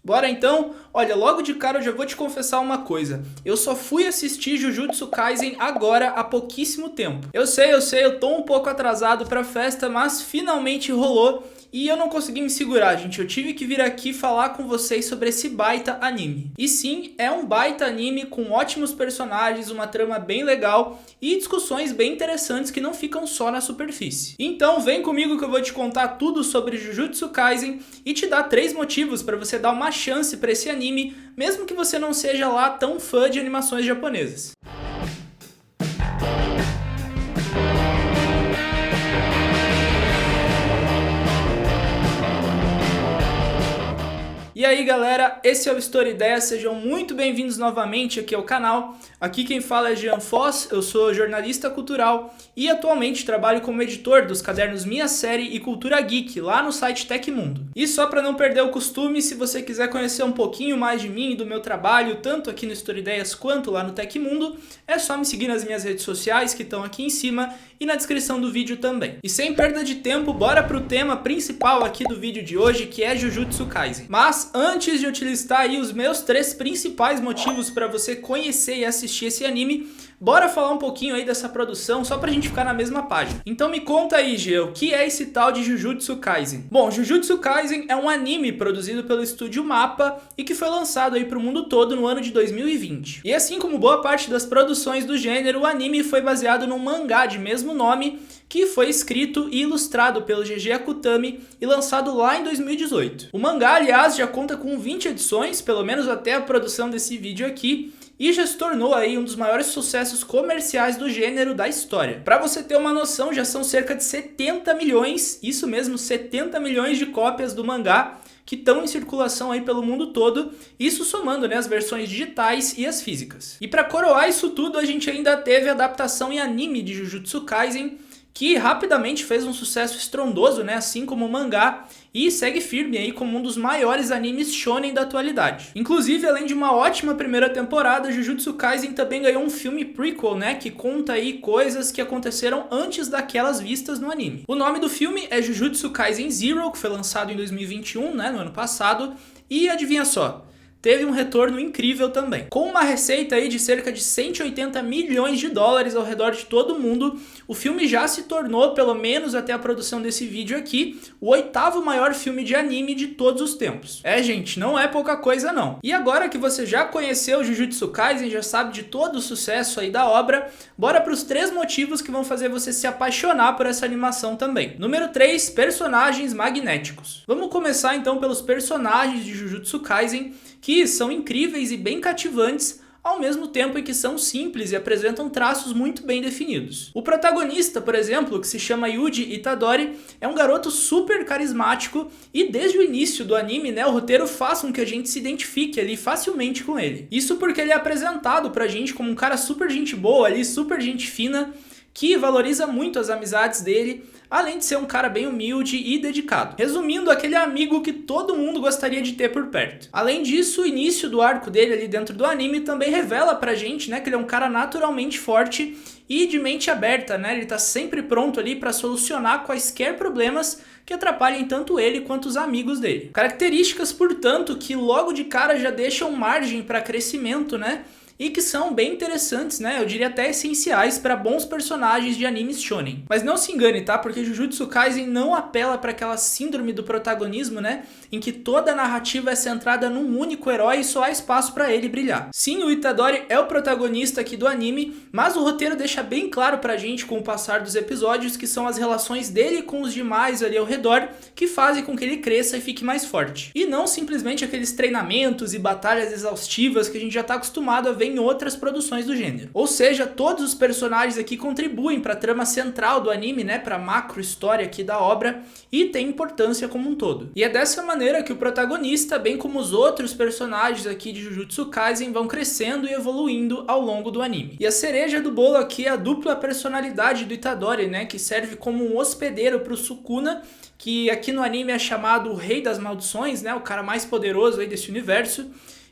Bora então? Olha, logo de cara eu já vou te confessar uma coisa. Eu só fui assistir Jujutsu Kaisen agora há pouquíssimo tempo. Eu sei, eu tô um pouco atrasado pra festa, mas finalmente rolou. E eu não consegui me segurar, gente. Eu tive que vir aqui falar com vocês sobre esse baita anime. E sim, é um baita anime com ótimos personagens, uma trama bem legal e discussões bem interessantes que não ficam só na superfície. Então vem comigo que eu vou te contar tudo sobre Jujutsu Kaisen e te dar 3 motivos para você dar uma chance para esse anime, mesmo que você não seja lá tão fã de animações japonesas. E aí galera, esse é o Story Ideia, sejam muito bem-vindos novamente aqui ao canal. Aqui quem fala é Jean Foss, eu sou jornalista cultural e atualmente trabalho como editor dos cadernos Minha Série e Cultura Geek lá no site Tecmundo. E só para não perder o costume, se você quiser conhecer um pouquinho mais de mim e do meu trabalho, tanto aqui no Story Ideias quanto lá no Tecmundo, é só me seguir nas minhas redes sociais que estão aqui em cima e na descrição do vídeo também. E sem perda de tempo, bora pro tema principal aqui do vídeo de hoje, que é Jujutsu Kaisen. Mas antes de eu te listar aí os meus 3 principais motivos para você conhecer e assistir esse anime, bora falar um pouquinho aí dessa produção, só pra gente ficar na mesma página. Então me conta aí, Gê, o que é esse tal de Jujutsu Kaisen? Bom, Jujutsu Kaisen é um anime produzido pelo estúdio MAPPA e que foi lançado aí pro mundo todo no ano de 2020. E assim como boa parte das produções do gênero, o anime foi baseado num mangá de mesmo nome, que foi escrito e ilustrado pelo GG Akutami e lançado lá em 2018. O mangá, aliás, já conta com 20 edições, pelo menos até a produção desse vídeo aqui, e já se tornou aí um dos maiores sucessos comerciais do gênero da história. Para você ter uma noção, já são cerca de 70 milhões, isso mesmo, 70 milhões de cópias do mangá que estão em circulação aí pelo mundo todo, isso somando, né, as versões digitais e as físicas. E para coroar isso tudo, a gente ainda teve a adaptação em anime de Jujutsu Kaisen, que rapidamente fez um sucesso estrondoso, né, assim como o mangá, e segue firme aí como um dos maiores animes shonen da atualidade. Inclusive, além de uma ótima primeira temporada, Jujutsu Kaisen também ganhou um filme prequel, né, que conta aí coisas que aconteceram antes daquelas vistas no anime. O nome do filme é Jujutsu Kaisen Zero, que foi lançado em 2021, né, no ano passado, e adivinha só, teve um retorno incrível também. Com uma receita aí de cerca de 180 milhões de dólares ao redor de todo o mundo, o filme já se tornou, pelo menos até a produção desse vídeo aqui, o 8º maior filme de anime de todos os tempos. É, gente, não é pouca coisa não. E agora que você já conheceu Jujutsu Kaisen, já sabe de todo o sucesso aí da obra, bora para os 3 motivos que vão fazer você se apaixonar por essa animação também. Número 3, personagens magnéticos. Vamos começar então pelos personagens de Jujutsu Kaisen, que são incríveis e bem cativantes, ao mesmo tempo em que são simples e apresentam traços muito bem definidos. O protagonista, por exemplo, que se chama Yuji Itadori, é um garoto super carismático e desde o início do anime, né, o roteiro faz com que a gente se identifique ali facilmente com ele. Isso porque ele é apresentado pra gente como um cara super gente boa ali, super gente fina, que valoriza muito as amizades dele, além de ser um cara bem humilde e dedicado. Resumindo, aquele amigo que todo mundo gostaria de ter por perto. Além disso, o início do arco dele ali dentro do anime também revela pra gente, né, que ele é um cara naturalmente forte e de mente aberta, né? Ele tá sempre pronto ali para solucionar quaisquer problemas que atrapalhem tanto ele quanto os amigos dele. Características, portanto, que logo de cara já deixam margem para crescimento, né? E que são bem interessantes, né? Eu diria até essenciais para bons personagens de animes shonen. Mas não se engane, tá? Porque Jujutsu Kaisen não apela para aquela síndrome do protagonismo, né? Em que toda a narrativa é centrada num único herói e só há espaço para ele brilhar. Sim, o Itadori é o protagonista aqui do anime, mas o roteiro deixa bem claro pra gente com o passar dos episódios que são as relações dele com os demais ali ao redor que fazem com que ele cresça e fique mais forte. E não simplesmente aqueles treinamentos e batalhas exaustivas que a gente já tá acostumado a ver em outras produções do gênero. Ou seja, todos os personagens aqui contribuem para a trama central do anime, né, para a macro história aqui da obra e tem importância como um todo. E é dessa maneira que o protagonista, bem como os outros personagens aqui de Jujutsu Kaisen, vão crescendo e evoluindo ao longo do anime. E a cereja do bolo aqui é a dupla personalidade do Itadori, né, que serve como um hospedeiro para o Sukuna, que aqui no anime é chamado o Rei das Maldições, né, o cara mais poderoso aí desse universo.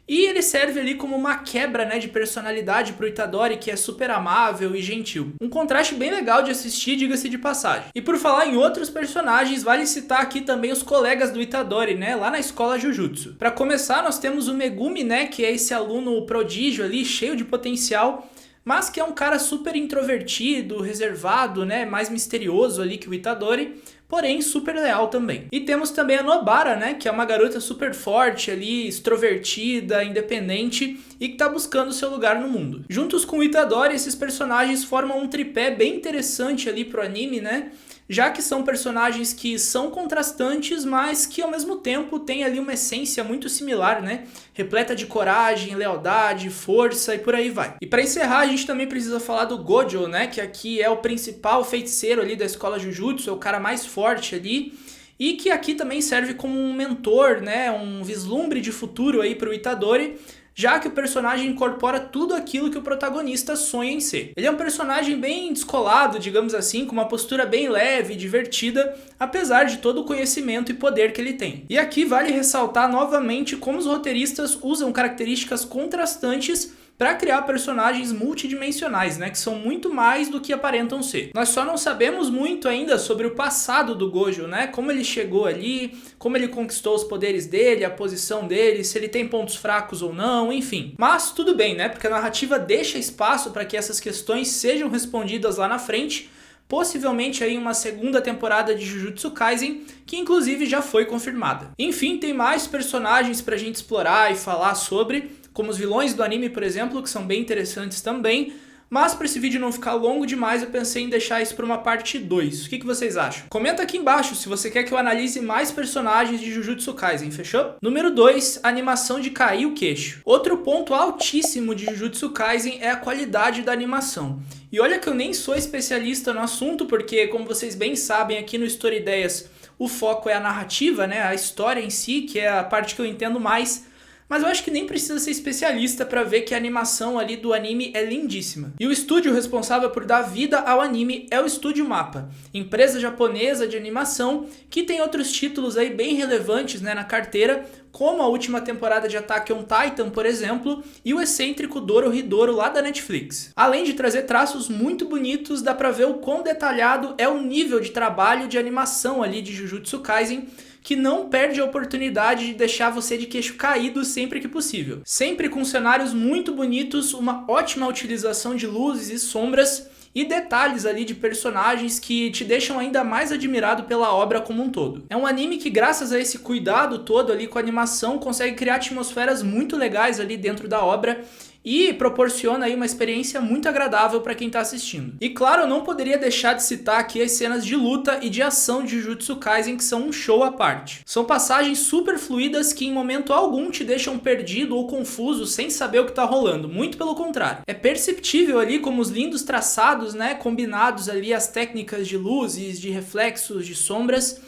E ele serve ali como uma quebra, né, de personalidade pro Itadori, que é super amável e gentil. Um contraste bem legal de assistir, diga-se de passagem. E por falar em outros personagens, vale citar aqui também os colegas do Itadori, né, lá na escola Jujutsu. Para começar, nós temos o Megumi, né, que é esse aluno prodígio ali, cheio de potencial, mas que é um cara super introvertido, reservado, né, mais misterioso ali que o Itadori, porém super leal também. E temos também a Nobara, né, que é uma garota super forte ali, extrovertida, independente e que tá buscando seu lugar no mundo. Juntos com o Itadori, esses personagens formam um tripé bem interessante ali pro anime, né, já que são personagens que são contrastantes, mas que ao mesmo tempo têm ali uma essência muito similar, né? Repleta de coragem, lealdade, força e por aí vai. E para encerrar, a gente também precisa falar do Gojo, né? Que aqui é o principal feiticeiro ali da escola Jujutsu, é o cara mais forte ali. E que aqui também serve como um mentor, né? Um vislumbre de futuro aí para o Itadori, já que o personagem incorpora tudo aquilo que o protagonista sonha em ser. Ele é um personagem bem descolado, digamos assim, com uma postura bem leve e divertida, apesar de todo o conhecimento e poder que ele tem. E aqui vale ressaltar novamente como os roteiristas usam características contrastantes para criar personagens multidimensionais, né, que são muito mais do que aparentam ser. Nós só não sabemos muito ainda sobre o passado do Gojo, né, como ele chegou ali, como ele conquistou os poderes dele, a posição dele, se ele tem pontos fracos ou não, enfim. Mas tudo bem, né, porque a narrativa deixa espaço para que essas questões sejam respondidas lá na frente, possivelmente aí uma segunda temporada de Jujutsu Kaisen, que inclusive já foi confirmada. Enfim, tem mais personagens pra gente explorar e falar sobre, como os vilões do anime, por exemplo, que são bem interessantes também, mas para esse vídeo não ficar longo demais, eu pensei em deixar isso para uma parte 2. O que vocês acham? Comenta aqui embaixo se você quer que eu analise mais personagens de Jujutsu Kaisen, fechou? Número 2, animação de cair o queixo. Outro ponto altíssimo de Jujutsu Kaisen é a qualidade da animação. E olha que eu nem sou especialista no assunto, porque como vocês bem sabem aqui no Story Ideias, o foco é a narrativa, né? A história em si, que é a parte que eu entendo mais. Mas eu acho que nem precisa ser especialista para ver que a animação ali do anime é lindíssima. E o estúdio responsável por dar vida ao anime é o Estúdio Mappa, empresa japonesa de animação que tem outros títulos aí bem relevantes, né, na carteira, como a última temporada de Attack on Titan, por exemplo, e o excêntrico Dorohedoro lá da Netflix. Além de trazer traços muito bonitos, dá pra ver o quão detalhado é o nível de trabalho de animação ali de Jujutsu Kaisen, que não perde a oportunidade de deixar você de queixo caído sempre que possível. Sempre com cenários muito bonitos, uma ótima utilização de luzes e sombras, e detalhes ali de personagens que te deixam ainda mais admirado pela obra como um todo. É um anime que, graças a esse cuidado todo ali com a animação, consegue criar atmosferas muito legais ali dentro da obra e proporciona aí uma experiência muito agradável para quem está assistindo. E claro, eu não poderia deixar de citar aqui as cenas de luta e de ação de Jujutsu Kaisen, que são um show à parte. São passagens super fluidas que em momento algum te deixam perdido ou confuso sem saber o que está rolando, muito pelo contrário. É perceptível ali como os lindos traçados, né, combinados ali as técnicas de luzes, de reflexos, de sombras,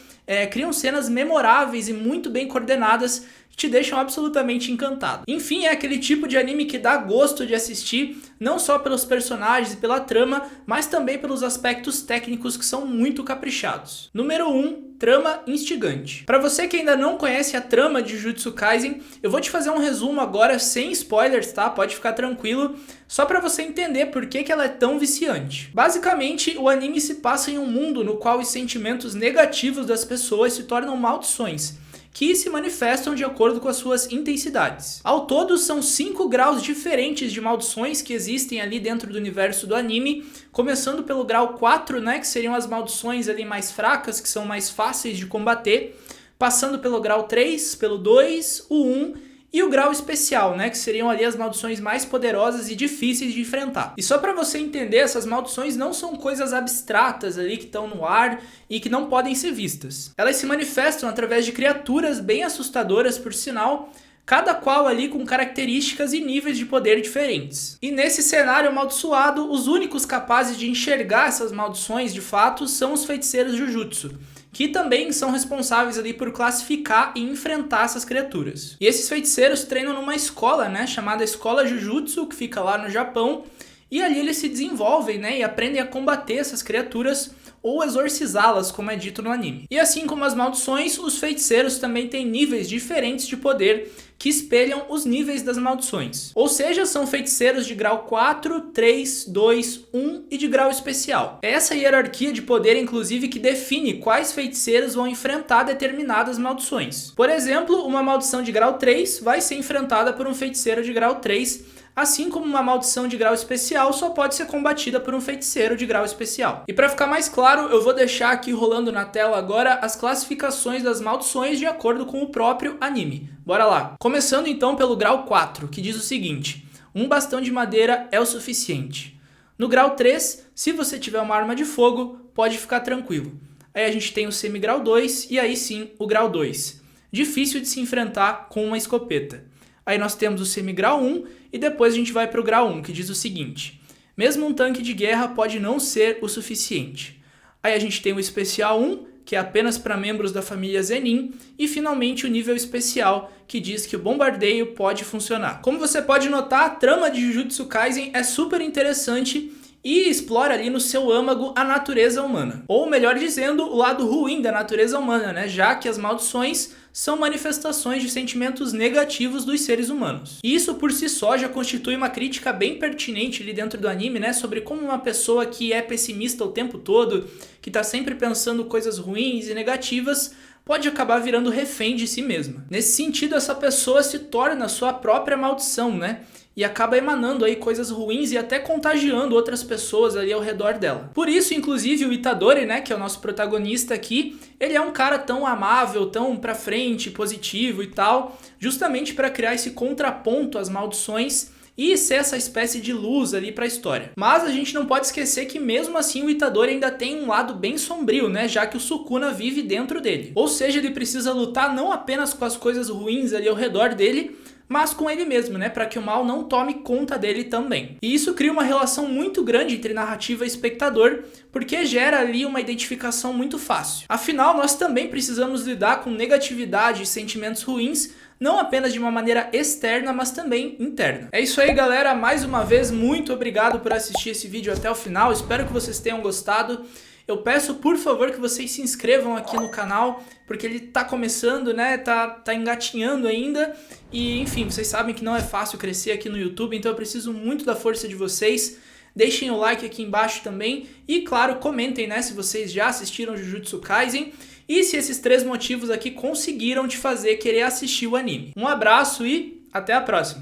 criam cenas memoráveis e muito bem coordenadas, te deixam absolutamente encantado. Enfim, é aquele tipo de anime que dá gosto de assistir, não só pelos personagens e pela trama, mas também pelos aspectos técnicos que são muito caprichados. Número 1, trama instigante. Para você que ainda não conhece a trama de Jujutsu Kaisen, eu vou te fazer um resumo agora sem spoilers, tá? Pode ficar tranquilo, só para você entender por que ela é tão viciante. Basicamente, o anime se passa em um mundo no qual os sentimentos negativos das pessoas se tornam maldições, que se manifestam de acordo com as suas intensidades. Ao todo, são 5 graus diferentes de maldições que existem ali dentro do universo do anime, começando pelo grau 4, né, que seriam as maldições ali mais fracas, que são mais fáceis de combater, passando pelo grau 3, pelo 2, o 1 e o grau especial, né, que seriam ali as maldições mais poderosas e difíceis de enfrentar. E só para você entender, essas maldições não são coisas abstratas ali que estão no ar e que não podem ser vistas. Elas se manifestam através de criaturas bem assustadoras, por sinal, cada qual ali com características e níveis de poder diferentes. E nesse cenário amaldiçoado, os únicos capazes de enxergar essas maldições de fato são os feiticeiros Jujutsu, que também são responsáveis ali por classificar e enfrentar essas criaturas. E esses feiticeiros treinam numa escola, né, chamada Escola Jujutsu, que fica lá no Japão, e ali eles se desenvolvem, né, e aprendem a combater essas criaturas ou exorcizá-las, como é dito no anime. E assim como as maldições, os feiticeiros também têm níveis diferentes de poder que espelham os níveis das maldições. Ou seja, são feiticeiros de grau 4, 3, 2, 1 e de grau especial. É essa hierarquia de poder, inclusive, que define quais feiticeiros vão enfrentar determinadas maldições. Por exemplo, uma maldição de grau 3 vai ser enfrentada por um feiticeiro de grau 3, assim como uma maldição de grau especial só pode ser combatida por um feiticeiro de grau especial. E para ficar mais claro, eu vou deixar aqui rolando na tela agora as classificações das maldições de acordo com o próprio anime. Bora lá! Começando então pelo grau 4, que diz o seguinte: um bastão de madeira é o suficiente. No grau 3, se você tiver uma arma de fogo, pode ficar tranquilo. Aí a gente tem o semigrau 2 e aí sim o grau 2. Difícil de se enfrentar com uma escopeta. Aí nós temos o semigrau 1 e depois a gente vai para o grau 1, que diz o seguinte: mesmo um tanque de guerra pode não ser o suficiente. Aí a gente tem o especial 1, que é apenas para membros da família Zenin, e finalmente o nível especial, que diz que o bombardeio pode funcionar. Como você pode notar, a trama de Jujutsu Kaisen é super interessante e explora ali no seu âmago a natureza humana. Ou melhor dizendo, o lado ruim da natureza humana, né? Já que as maldições são manifestações de sentimentos negativos dos seres humanos. E isso por si só já constitui uma crítica bem pertinente ali dentro do anime, né? Sobre como uma pessoa que é pessimista o tempo todo, que tá sempre pensando coisas ruins e negativas, pode acabar virando refém de si mesma. Nesse sentido, essa pessoa se torna sua própria maldição, né? E acaba emanando aí coisas ruins e até contagiando outras pessoas ali ao redor dela. Por isso, inclusive, o Itadori, né, que é o nosso protagonista aqui, ele é um cara tão amável, tão pra frente, positivo e tal, justamente para criar esse contraponto às maldições e ser essa espécie de luz ali para a história. Mas a gente não pode esquecer que mesmo assim o Itadori ainda tem um lado bem sombrio, né, já que o Sukuna vive dentro dele. Ou seja, ele precisa lutar não apenas com as coisas ruins ali ao redor dele, mas com ele mesmo, né, para que o mal não tome conta dele também. E isso cria uma relação muito grande entre narrativa e espectador, porque gera ali uma identificação muito fácil. Afinal, nós também precisamos lidar com negatividade e sentimentos ruins, não apenas de uma maneira externa, mas também interna. É isso aí, galera. Mais uma vez, muito obrigado por assistir esse vídeo até o final. Espero que vocês tenham gostado. Eu peço, por favor, que vocês se inscrevam aqui no canal, porque ele tá começando, né? Tá engatinhando ainda. E, enfim, vocês sabem que não é fácil crescer aqui no YouTube, então eu preciso muito da força de vocês. Deixem o like aqui embaixo também. E, claro, comentem, né, se vocês já assistiram Jujutsu Kaisen. E se esses 3 motivos aqui conseguiram te fazer querer assistir o anime. Um abraço e até a próxima!